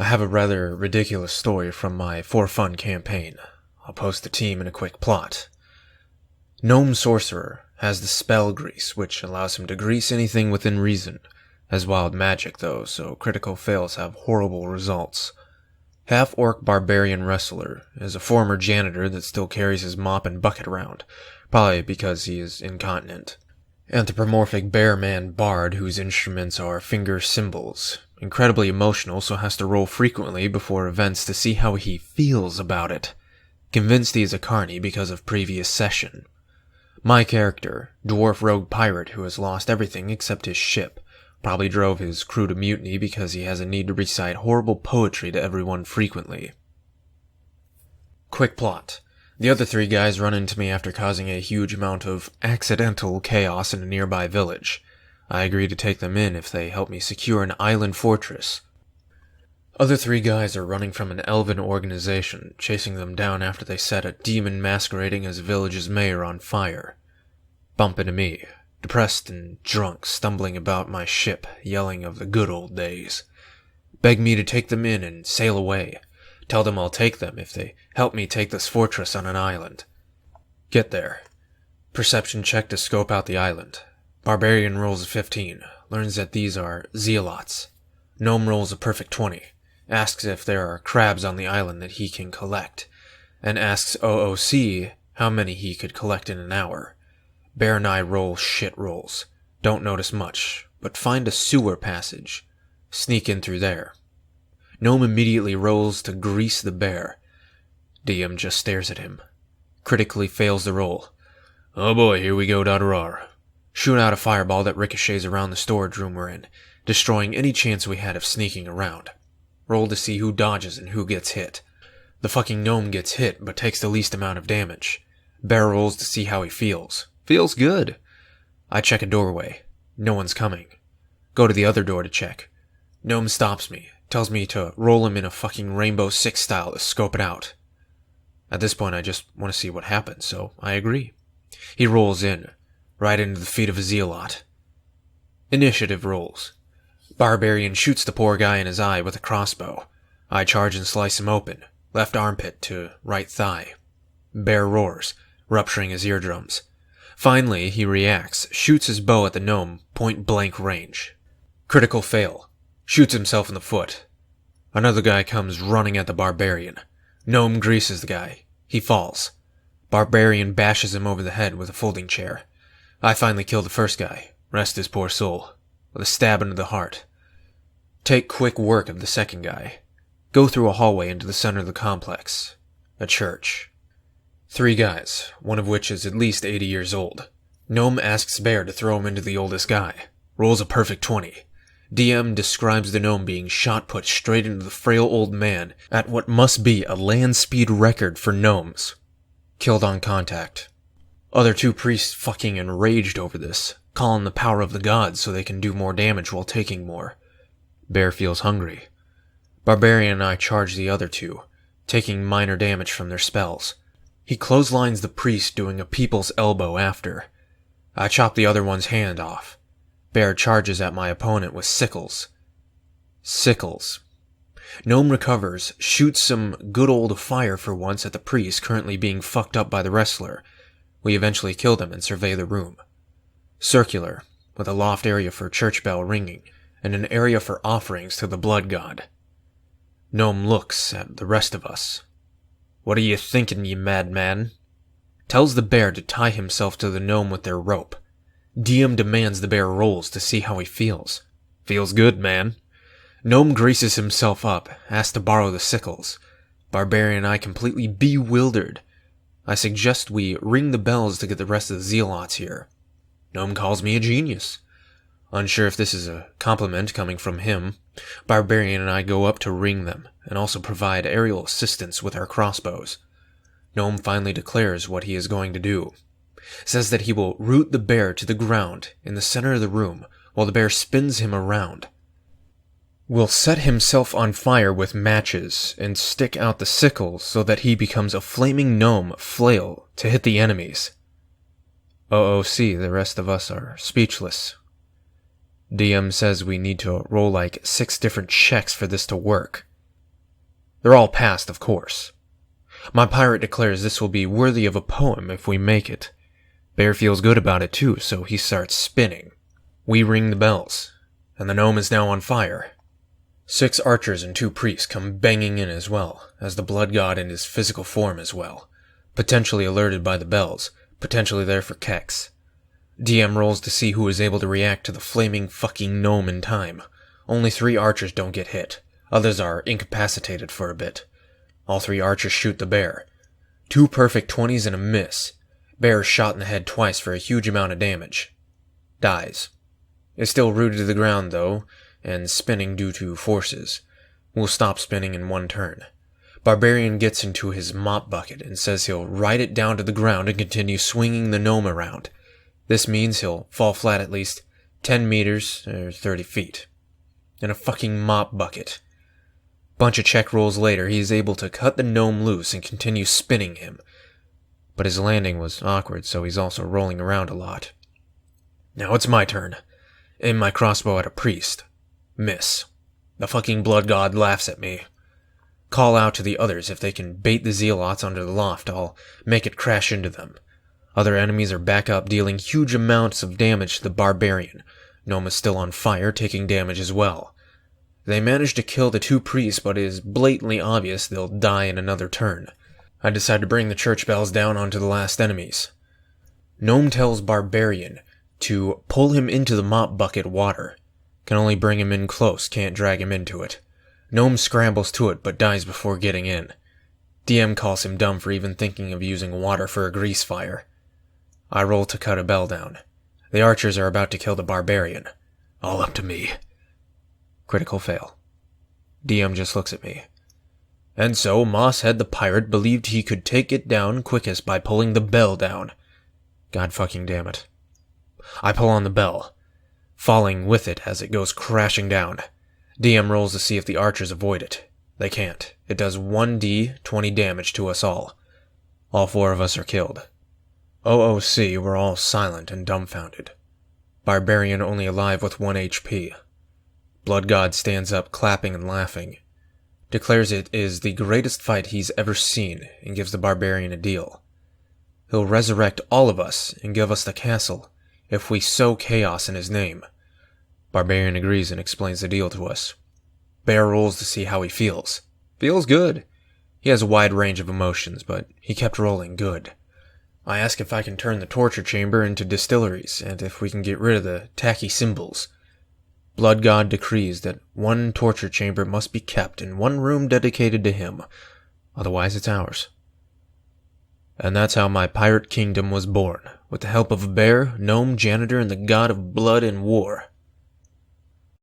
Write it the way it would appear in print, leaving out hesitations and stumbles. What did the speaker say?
I have a rather ridiculous story from my For Fun campaign. I'll post the team in a quick plot. Gnome Sorcerer has the spell Grease, which allows him to grease anything within reason. Has wild magic though, so critical fails have horrible results. Half-orc Barbarian Wrestler is a former janitor that still carries his mop and bucket around, probably because he is incontinent. Anthropomorphic Bear Man Bard whose instruments are finger cymbals. Incredibly emotional, so has to roll frequently before events to see how he feels about it. Convinced he is a carny because of previous session. My character, Dwarf Rogue Pirate who has lost everything except his ship, probably drove his crew to mutiny because he has a need to recite horrible poetry to everyone frequently. Quick plot. The other three guys run into me after causing a huge amount of accidental chaos in a nearby village. I agree to take them in if they help me secure an island fortress. Other three guys are running from an elven organization, chasing them down after they set a demon masquerading as the village's mayor on fire. Bump into me, depressed and drunk, stumbling about my ship, yelling of the good old days. Beg me to take them in and sail away. Tell them I'll take them if they help me take this fortress on an island. Get there. Perception check to scope out the island. Barbarian rolls a 15, learns that these are zealots. Gnome rolls a perfect 20, asks if there are crabs on the island that he can collect, and asks OOC how many he could collect in an hour. Bear and I roll shit rolls. Don't notice much, but find a sewer passage. Sneak in through there. Gnome immediately rolls to grease the bear. DM just stares at him. Critically fails the roll. Oh boy, here we go, .rar. Shoot out a fireball that ricochets around the storage room we're in, destroying any chance we had of sneaking around. Roll to see who dodges and who gets hit. The fucking gnome gets hit, but takes the least amount of damage. Bear rolls to see how he feels. Feels good. I check a doorway. No one's coming. Go to the other door to check. Gnome stops me, tells me to roll him in a fucking Rainbow Six style to scope it out. At this point I just want to see what happens, so I agree. He rolls in, right into the feet of a zealot. Initiative rolls. Barbarian shoots the poor guy in his eye with a crossbow. I charge and slice him open, left armpit to right thigh. Bear roars, rupturing his eardrums. Finally, he reacts, shoots his bow at the gnome, point-blank range. Critical fail. Shoots himself in the foot. Another guy comes running at the barbarian. Gnome greases the guy. He falls. Barbarian bashes him over the head with a folding chair. I finally kill the first guy, rest his poor soul, with a stab into the heart. Take quick work of the second guy. Go through a hallway into the center of the complex. A church. 3 guys, one of which is at least 80 years old. Gnome asks Bear to throw him into the oldest guy. Rolls a perfect 20. DM describes the gnome being shot put straight into the frail old man at what must be a land speed record for gnomes. Killed on contact. Other 2 priests fucking enraged over this, call on the power of the gods so they can do more damage while taking more. Bear feels hungry. Barbarian and I charge the other 2, taking minor damage from their spells. He clotheslines the priest doing a people's elbow after. I chop the other one's hand off. Bear charges at my opponent with sickles. Sickles. Gnome recovers, shoots some good old fire for once at the priest currently being fucked up by the wrestler. We eventually kill them and survey the room. Circular, with a loft area for church bell ringing, and an area for offerings to the blood god. Gnome looks at the rest of us. What are you thinking, you madman? Tells the bear to tie himself to the gnome with their rope. DM demands the bear rolls to see how he feels. Feels good, man. Gnome greases himself up, asks to borrow the sickles. Barbarian and I completely bewildered. I suggest we ring the bells to get the rest of the zealots here. Gnome calls me a genius. Unsure if this is a compliment coming from him, Barbarian and I go up to ring them, and also provide aerial assistance with our crossbows. Gnome finally declares what he is going to do. Says that he will root the bear to the ground in the center of the room while the bear spins him around. Will set himself on fire with matches and stick out the sickles so that he becomes a flaming gnome flail to hit the enemies. OOC, the rest of us are speechless. DM says we need to roll like 6 different checks for this to work. They're all passed, of course. My pirate declares this will be worthy of a poem if we make it. Bear feels good about it too, so he starts spinning. We ring the bells, and the gnome is now on fire. 6 archers and 2 priests come banging in as well, as the blood god in his physical form as well, potentially alerted by the bells, potentially there for keks. DM rolls to see who is able to react to the flaming fucking gnome in time. Only 3 archers don't get hit. Others are incapacitated for a bit. All 3 archers shoot the bear. 2 perfect 20s and a miss. Bear is shot in the head twice for a huge amount of damage. Dies. Is still rooted to the ground though, and spinning due to forces. Will stop spinning in 1 turn. Barbarian gets into his mop bucket and says he'll ride it down to the ground and continue swinging the gnome around. This means he'll fall flat at least 10 meters, or 30 feet. In a fucking mop bucket. Bunch of check rolls later, he is able to cut the gnome loose and continue spinning him. But his landing was awkward, so he's also rolling around a lot. Now it's my turn. Aim my crossbow at a priest. Miss. The fucking blood god laughs at me. Call out to the others if they can bait the zealots under the loft. I'll make it crash into them. Other enemies are back up, dealing huge amounts of damage to the barbarian. Gnome is still on fire, taking damage as well. They manage to kill the 2 priests, but it is blatantly obvious they'll die in another turn. I decide to bring the church bells down onto the last enemies. Gnome tells Barbarian to pull him into the mop bucket water. Can only bring him in close, can't drag him into it. Gnome scrambles to it, but dies before getting in. DM calls him dumb for even thinking of using water for a grease fire. I roll to cut a bell down. The archers are about to kill the barbarian. All up to me. Critical fail. DM just looks at me. And so Mosshead the pirate believed he could take it down quickest by pulling the bell down. God fucking damn it. I pull on the bell, falling with it as it goes crashing down. DM rolls to see if the archers avoid it. They can't. It does 1d 20 damage to us all. All 4 of us are killed. OOC were all silent and dumbfounded. Barbarian only alive with 1 HP. Blood God stands up clapping and laughing. Declares it is the greatest fight he's ever seen and gives the barbarian a deal. He'll resurrect all of us and give us the castle if we sow chaos in his name. Barbarian agrees and explains the deal to us. Bear rolls to see how he feels. Feels good. He has a wide range of emotions, but he kept rolling good. I ask if I can turn the torture chamber into distilleries, and if we can get rid of the tacky symbols. Blood God decrees that 1 torture chamber must be kept in 1 room dedicated to him, otherwise it's ours. And that's how my pirate kingdom was born, with the help of a bear, gnome, janitor, and the god of blood and war.